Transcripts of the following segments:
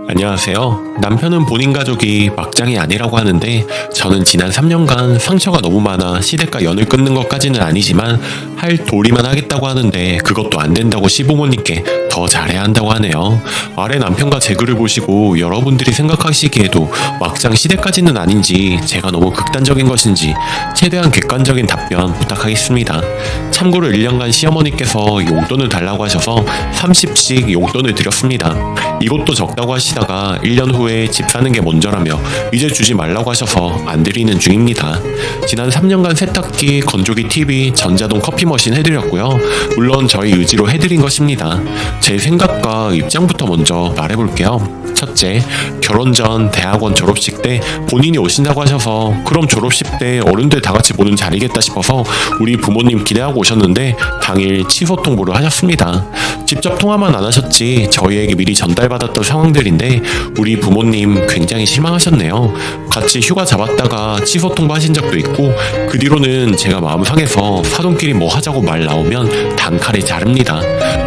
안녕하세요. 남편은 본인 가족이 막장이 아니라고 하는데 저는 지난 3년간 상처가 너무 많아 시댁과 연을 끊는 것까지는 아니지만 할 도리만 하겠다고 하는데 그것도 안 된다고 시부모님께 더 잘해야 한다고 하네요. 아래 남편과 제 글을 보시고 여러분들이 생각하시기에도 막장 시댁까지는 아닌지 제가 너무 극단적인 것인지 최대한 객관적인 답변 부탁하겠습니다. 참고로 1년간 시어머니께서 용돈을 달라고 하셔서 30씩 용돈을 드렸습니다. 이것도 적다고 하시다가 1년 후에 집 사는 게 먼저라며 이제 주지 말라고 하셔서 안 드리는 중입니다. 지난 3년간 세탁기, 건조기, TV, 전자동 커피 머신 해드렸고요. 물론 저희 의지로 해드린 것입니다. 제 생각과 입장부터 먼저 말해볼게요. 첫째, 결혼 전 대학원 졸업식 때 본인이 오신다고 하셔서 그럼 졸업식 때 어른들 다 같이 보는 자리겠다 싶어서 우리 부모님 기대하고 오셨는데 당일 취소 통보를 하셨습니다. 직접 통화만 안 하셨지 저희에게 미리 전달받았던 상황들인데 우리 부모님 굉장히 실망하셨네요. 같이 휴가 잡았다가 취소 통보하신 적도 있고 그 뒤로는 제가 마음 상해서 사돈끼리 뭐 하자고 말 나오면 단칼에 자릅니다.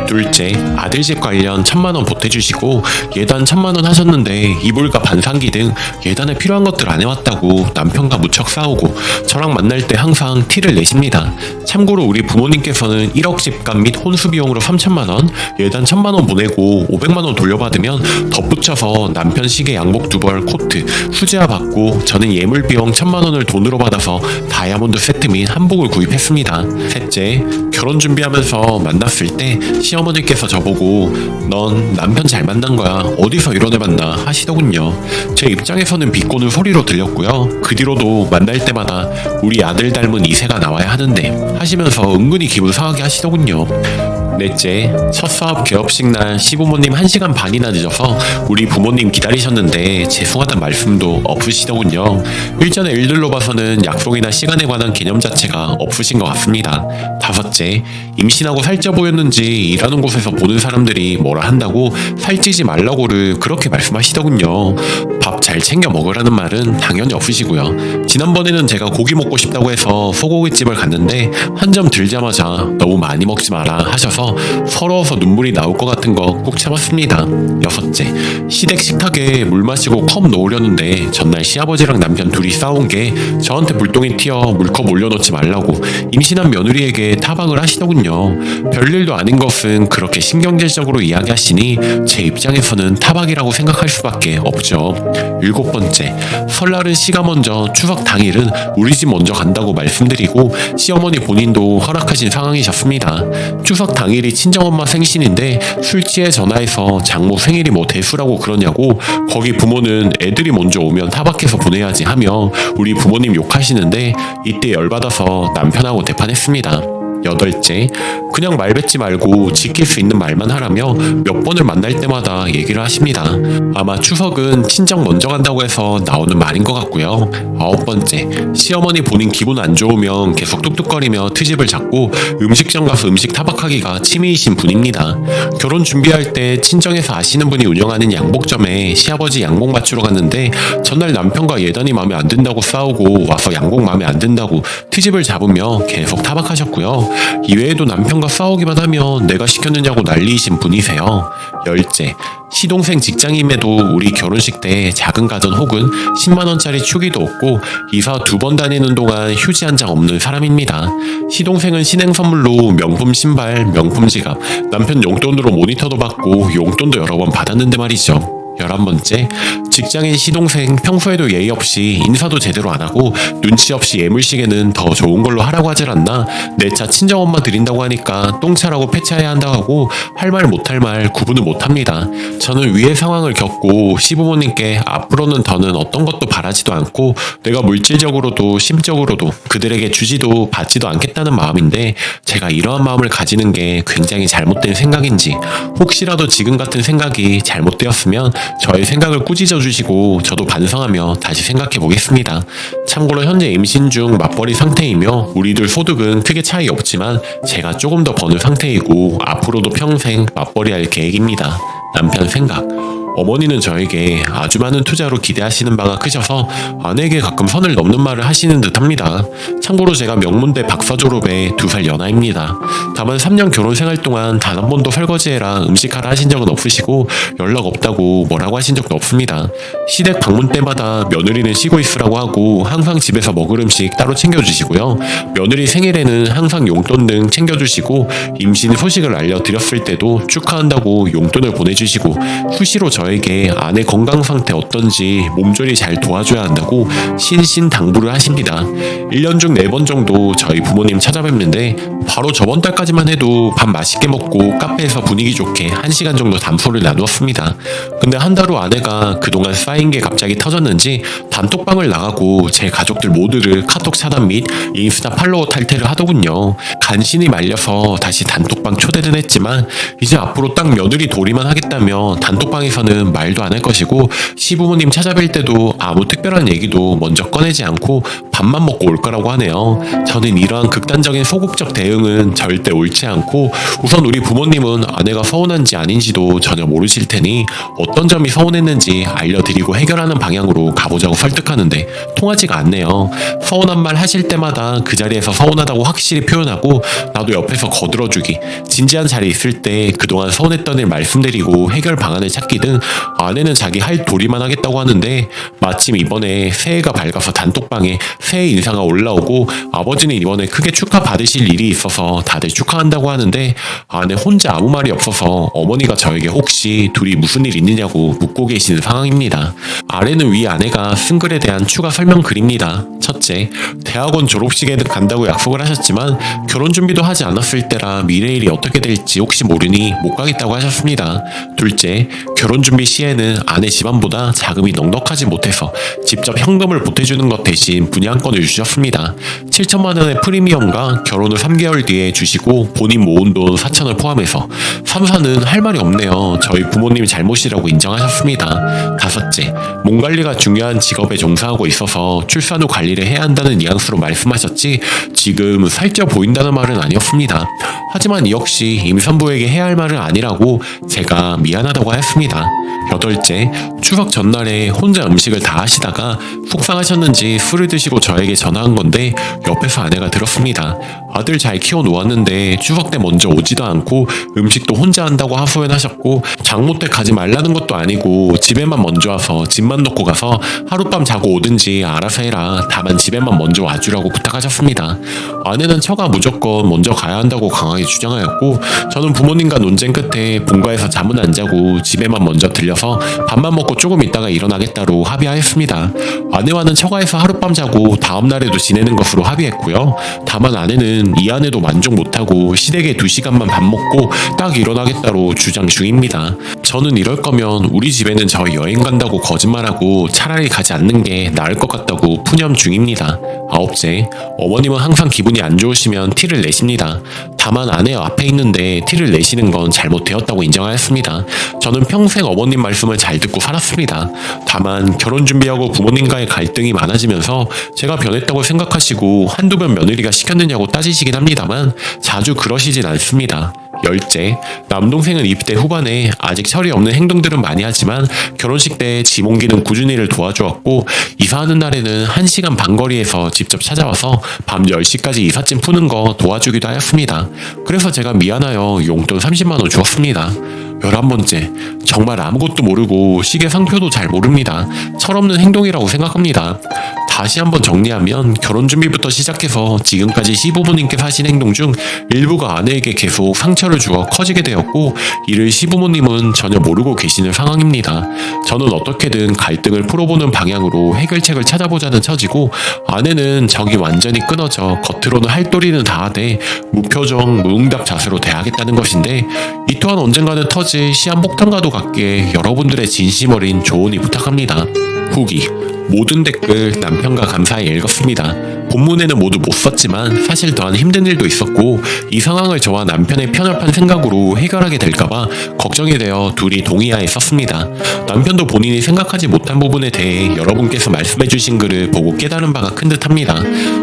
둘째, 아들 집 관련 1,000만 원 보태주시고 예단 1,000만 원 하셨는데 이불과 반상기 등 예단에 필요한 것들 안 해왔다고 남편과 무척 싸우고 저랑 만날 때 항상 티를 내십니다. 참고로 우리 부모님께서는 1억 집값 및 혼수 비용으로 3,000만 원, 예단 1,000만 원 보내고 500만 원 돌려받으면 덧붙여서 남편 시계 양복 2벌, 코트, 수제화 받고 저는 예물 비용 1,000만 원을 돈으로 받아서 다이아몬드 세트 및 한복을 구입했습니다. 셋째, 결혼 준비하면서 만났을 때 시어머니께서 저보고 넌 남편 잘 만난 거야 어디서 이런 애 만나 하시더군요. 제 입장에서는 비꼬는 소리로 들렸고요. 그 뒤로도 만날 때마다 우리 아들 닮은 2세가 나와야 하는데 하시면서 은근히 기분 상하게 하시더군요. 넷째, 첫 사업 개업식 날 시부모님 1시간 반이나 늦어서 우리 부모님 기다리셨는데 죄송하단 말씀도 없으시더군요. 일전에 일들로 봐서는 약속이나 시간에 관한 개념 자체가 없으신 것 같습니다. 다섯째, 임신하고 살쪄 보였는지 일하는 곳에서 보는 사람들이 뭐라 한다고 살찌지 말라고를 그렇게 말씀하시더군요. 밥 잘 챙겨 먹으라는 말은 당연히 없으시고요. 지난번에는 제가 고기 먹고 싶다고 해서 소고기집을 갔는데 한 점 들자마자 너무 많이 먹지 마라 하셔서 서러워서 눈물이 나올 것 같은 거 꾹 참았습니다. 여섯째, 시댁 식탁에 물 마시고 컵 놓으려는데 전날 시아버지랑 남편 둘이 싸운 게 저한테 불똥이 튀어 물컵 올려놓지 말라고 임신한 며느리에게 타박을 하시더군요. 별일도 아닌 것은 그렇게 신경질적으로 이야기하시니 제 입장에서는 타박이라고 생각할 수밖에 없죠. 일곱 번째, 설날은 시가 먼저 추석 당일은 우리 집 먼저 간다고 말씀드리고 시어머니 본인도 허락하신 상황이셨습니다. 추석 당일이 친정엄마 생신인데 술 취해 전화해서 장모 생일이 뭐 대수라고 그러냐고 거기 부모는 애들이 먼저 오면 타박해서 보내야지 하며 우리 부모님 욕하시는데 이때 열받아서 남편하고 대판했습니다. 여덟째, 그냥 말 뱉지 말고 지킬 수 있는 말만 하라며 몇 번을 만날 때마다 얘기를 하십니다. 아마 추석은 친정 먼저 간다고 해서 나오는 말인 것 같고요. 아홉 번째, 시어머니 본인 기분 안 좋으면 계속 뚝뚝거리며 트집을 잡고 음식점 가서 음식 타박하기가 취미이신 분입니다. 결혼 준비할 때 친정에서 아시는 분이 운영하는 양복점에 시아버지 양복 맞추러 갔는데 전날 남편과 예단이 마음에 안 든다고 싸우고 와서 양복 마음에 안 든다고 트집을 잡으며 계속 타박하셨고요. 이외에도 남편과 싸우기만 하면 내가 시켰느냐고 난리이신 분이세요. 열째, 시동생 직장임에도 우리 결혼식 때 작은 가전 혹은 10만원짜리 축의도 없고 이사 2번 다니는 동안 휴지 한 장 없는 사람입니다. 시동생은 신행 선물로 명품 신발, 명품 지갑, 남편 용돈으로 모니터도 받고 용돈도 여러 번 받았는데 말이죠. 11번째, 직장인 시동생 평소에도 예의 없이 인사도 제대로 안 하고 눈치 없이 예물시계는 더 좋은 걸로 하라고 하질 않나 내 차 친정엄마 드린다고 하니까 똥차라고 폐차해야 한다고 하고 할 말 못할 말 구분을 못합니다. 저는 위의 상황을 겪고 시부모님께 앞으로는 더는 어떤 것도 바라지도 않고 내가 물질적으로도 심적으로도 그들에게 주지도 받지도 않겠다는 마음인데 제가 이러한 마음을 가지는 게 굉장히 잘못된 생각인지 혹시라도 지금 같은 생각이 잘못되었으면 저의 생각을 꾸짖어 주시고 저도 반성하며 다시 생각해 보겠습니다. 참고로 현재 임신 중 맞벌이 상태이며 우리들 소득은 크게 차이 없지만 제가 조금 더 버는 상태이고 앞으로도 평생 맞벌이 할 계획입니다. 남편 생각. 어머니는 저에게 아주 많은 투자로 기대하시는 바가 크셔서 아내에게 가끔 선을 넘는 말을 하시는 듯합니다. 참고로 제가 명문대 박사 졸업에 2살 연하입니다. 다만 3년 결혼 생활 동안 단 한 번도 설거지해라 음식하라 하신 적은 없으시고 연락 없다고 뭐라고 하신 적도 없습니다. 시댁 방문 때마다 며느리는 쉬고 있으라고 하고 항상 집에서 먹을 음식 따로 챙겨주시고요. 며느리 생일에는 항상 용돈 등 챙겨주시고 임신 소식을 알려드렸을 때도 축하한다고 용돈을 보내주시고 수시로 저에게 아내 건강 상태 어떤지 몸조리 잘 도와줘야 한다고 신신당부를 하십니다. 1년 중 4번 정도 저희 부모님 찾아뵙는데 바로 저번 달까지만 해도 밥 맛있게 먹고 카페에서 분위기 좋게 1시간 정도 담소를 나누었습니다. 근데 한 달 후 아내가 그동안 쌓인 게 갑자기 터졌는지 단톡방을 나가고 제 가족들 모두를 카톡 차단 및 인스타 팔로워 탈퇴를 하더군요. 간신히 말려서 다시 단톡방 초대는 했지만 이제 앞으로 딱 며느리 도리만 하겠다며 단톡방에서는 말도 안 할 것이고 시부모님 찾아뵐 때도 아무 특별한 얘기도 먼저 꺼내지 않고 밥만 먹고 올 거라고 하네요. 저는 이러한 극단적인 소극적 대응은 절대 옳지 않고 우선 우리 부모님은 아내가 서운한지 아닌지도 전혀 모르실 테니 어떤 점이 서운했는지 알려드리고 해결하는 방향으로 가보자고 설득하는데 통하지가 않네요. 서운한 말 하실 때마다 그 자리에서 서운하다고 확실히 표현하고 나도 옆에서 거들어주기, 진지한 자리에 있을 때 그동안 서운했던 일 말씀드리고 해결 방안을 찾기 등 아내는 자기 할 도리만 하겠다고 하는데 마침 이번에 새해가 밝아서 단톡방에 새해 인사가 올라오고 아버지는 이번에 크게 축하 받으실 일이 있어서 다들 축하한다고 하는데 아내 혼자 아무 말이 없어서 어머니가 저에게 혹시 둘이 무슨 일 있느냐고 묻고 계시는 상황입니다. 아래는 위 아내가 쓴 글에 대한 추가 설명 글입니다. 첫째, 대학원 졸업식에 간다고 약속을 하셨지만 결혼 준비도 하지 않았을 때라 미래 일이 어떻게 될지 혹시 모르니 못 가겠다고 하셨습니다. 둘째, 결혼 준비 시에는 아내 집안보다 자금이 넉넉하지 못해서 직접 현금을 보태주는 것 대신 분양권을 주셨습니다. 7천만 원의 프리미엄과 결혼 후 3개월 뒤에 주시고 본인 모은 돈 4천을 포함해서 3사는 할 말이 없네요. 저희 부모님 잘못이라고 인정하셨습니다. 다섯째, 몸 관리가 중요한 직업에 종사하고 있어서 출산 후 관리를 해야 한다는 뉘앙스로 말씀하셨지 지금 살쪄 보인다는 말은 아니었습니다. 하지만 이 역시 임산부에게 해야 할 말은 아니라고 제가 미안하다고 하였습니다. 여덟째, 추석 전날에 혼자 음식을 다 하시다가 속상하셨는지 술을 드시고 저에게 전화한 건데 옆에서 아내가 들었습니다. 아들 잘 키워 놓았는데 추석 때 먼저 오지도 않고 음식도 혼자 한다고 하소연하셨고 장모 때 가지 말라는 것도 아니고 집에만 먼저 와서 짐만 놓고 가서 하룻밤 자고 오든지 알아서 해라. 다만 집에만 먼저 와주라고 부탁하셨습니다. 아내는 처가 무조건 먼저 가야 한다고 강하게 주장하였고 저는 부모님과 논쟁 끝에 본가에서 잠은 안 자고 집에만 먼저 들려서 밥만 먹고 조금 있다가 일어나겠다로 합의하였습니다. 아내와는 처가에서 하룻밤 자고 다음날에도 지내는 것으로 합의했고요. 다만 아내는 이 안에도 만족 못하고 시댁에 2시간만 밥 먹고 딱 일어나겠다로 주장 중입니다. 저는 이럴 거면 우리 집에는 저 여행 간다고 거짓말하고 차라리 가지 않는 게 나을 것 같다고 푸념 중입니다. 아홉째, 어머님은 항상 기분이 안 좋으시면 티를 내십니다. 다만 아내 앞에 있는데 티를 내시는 건 잘못되었다고 인정하였습니다. 저는 평생 어머님 말씀을 잘 듣고 살았습니다. 다만 결혼 준비하고 부모님과의 갈등이 많아지면서 제가 변했다고 생각하시고 한두 번 며느리가 시켰느냐고 따지시긴 합니다만 자주 그러시진 않습니다. 열째, 남동생은 입대 후반에 아직 철이 없는 행동들은 많이 하지만 결혼식 때 지몽기는 꾸준히를 도와주었고 이사하는 날에는 1시간 반 거리에서 직접 찾아와서 밤 10시까지 이삿짐 푸는 거 도와주기도 하였습니다. 그래서 제가 미안하여 용돈 30만 원 주었습니다. 11번째, 정말 아무것도 모르고 시계 상표도 잘 모릅니다. 철없는 행동이라고 생각합니다. 다시 한번 정리하면 결혼 준비부터 시작해서 지금까지 시부모님께 하신 행동 중 일부가 아내에게 계속 상처를 주어 커지게 되었고 이를 시부모님은 전혀 모르고 계시는 상황입니다. 저는 어떻게든 갈등을 풀어보는 방향으로 해결책을 찾아보자는 처지고 아내는 정이 완전히 끊어져 겉으로는 할 도리는 다 하되 무표정 무응답 자세로 대하겠다는 것인데 이 또한 언젠가는 터질 시한폭탄과도 같기에 여러분들의 진심 어린 조언이 부탁합니다. 후기, 모든 댓글 남편과 감사히 읽었습니다. 본문에는 모두 못 썼지만 사실 더한 힘든 일도 있었고 이 상황을 저와 남편의 편협한 생각으로 해결하게 될까봐 걱정이 되어 둘이 동의하에 썼습니다. 남편도 본인이 생각하지 못한 부분에 대해 여러분께서 말씀해주신 글을 보고 깨달은 바가 큰 듯합니다.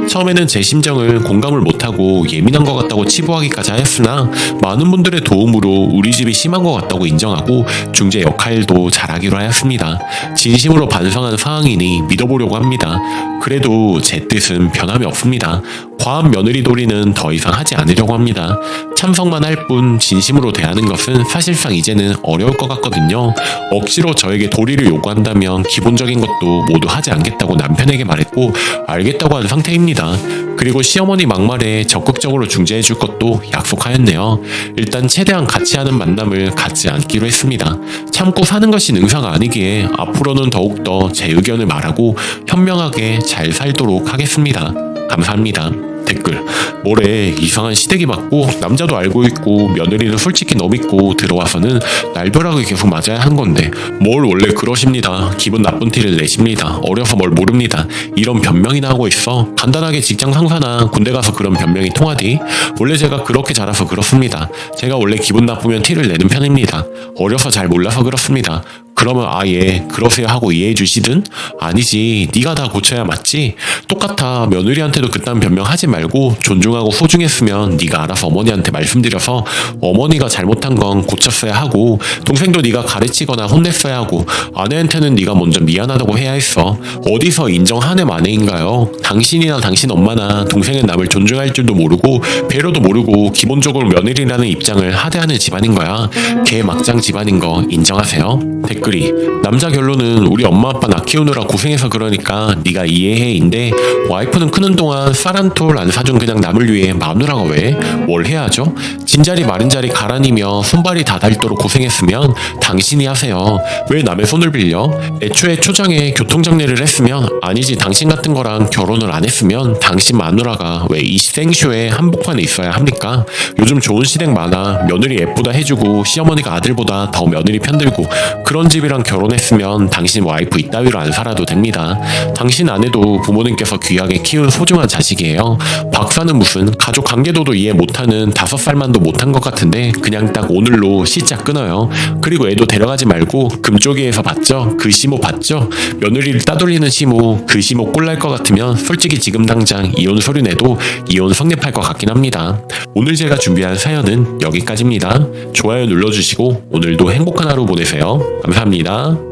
처음에는 제 심정을 공감을 못하고 예민한 것 같다고 치부하기까지 하였으나 많은 분들의 도움으로 우리 집이 심한 것 같다고 인정하고 중재 역할도 잘하기로 하였습니다. 진심으로 반성한 상황이니 믿어보려고 합니다. 그래도 제 뜻은 변함이 없습니다. 과한 며느리 도리는 더 이상 하지 않으려고 합니다. 참석만 할 뿐 진심으로 대하는 것은 사실상 이제는 어려울 것 같거든요. 억지로 저에게 도리를 요구한다면 기본적인 것도 모두 하지 않겠다고 남편에게 말했고 알겠다고 한 상태입니다. 그리고 시어머니 막말에 적극적으로 중재해줄 것도 약속하였네요. 일단 최대한 같이 하는 만남을 갖지 않기로 했습니다. 참고 사는 것이 능사가 아니기에 앞으로는 더욱더 제 의견을 말하고 현명하게 잘 살도록 하겠습니다. 감사합니다. 댓글: 뭐래, 이상한 시댁이 맞고 남자도 알고 있고 며느리는 솔직히 너 믿고 들어와서는 날벼락을 계속 맞아야 하는 건데 뭘 원래 그러십니다. 기분 나쁜 티를 내십니다. 어려서 뭘 모릅니다. 이런 변명이나 하고 있어. 간단하게 직장 상사나 군대 가서 그런 변명이 통하디? 원래 제가 그렇게 자라서 그렇습니다. 제가 원래 기분 나쁘면 티를 내는 편입니다. 어려서 잘 몰라서 그렇습니다. 그러면 아예 그러세요 하고 이해해 주시든? 아니지, 네가 다 고쳐야 맞지? 똑같아. 며느리한테도 그딴 변명하지 말고 존중하고 소중했으면 네가 알아서 어머니한테 말씀드려서 어머니가 잘못한 건 고쳤어야 하고 동생도 네가 가르치거나 혼냈어야 하고 아내한테는 네가 먼저 미안하다고 해야 했어. 어디서 인정하네 마네인가요? 당신이나 당신 엄마나 동생은 남을 존중할 줄도 모르고 배려도 모르고 기본적으로 며느리라는 입장을 하대하는 집안인 거야. 개 막장 집안인 거 인정하세요? 댓글이: 남자 결론은 우리 엄마 아빠 나 키우느라 고생해서 그러니까 네가 이해해인데 와이프는 크는 동안 쌀 한 톨 안 사준 그냥 남을 위해 마누라가 왜? 뭘 해야죠? 진자리 마른자리 가라니며 손발이 다 닳도록 고생했으면 당신이 하세요. 왜 남의 손을 빌려? 애초에 초장에 교통정리를 했으면 아니지, 당신 같은 거랑 결혼을 안 했으면 당신 마누라가 왜 이 생쇼에 한복판에 있어야 합니까? 요즘 좋은 시댁 많아. 며느리 예쁘다 해주고 시어머니가 아들보다 더 며느리 편들고 그런 집이랑 결혼했으면 당신 와이프 이따위로 안 살아도 됩니다. 당신 아내도 부모님께서 귀하게 키운 소중한 자식이에요. 박사는 무슨 가족 관계도도 이해 못하는 5살만도 못한 것 같은데 그냥 딱 오늘로 시작 끊어요. 그리고 애도 데려가지 말고 금쪽이에서 봤죠? 그 시모 봤죠? 며느리를 따돌리는 시모, 그 시모 꼴날 것 같으면 솔직히 지금 당장 이혼 서류 내도 이혼 성립할 것 같긴 합니다. 오늘 제가 준비한 사연은 여기까지입니다. 좋아요 눌러주시고 오늘도 행복한 하루 보내세요. 감사합니다.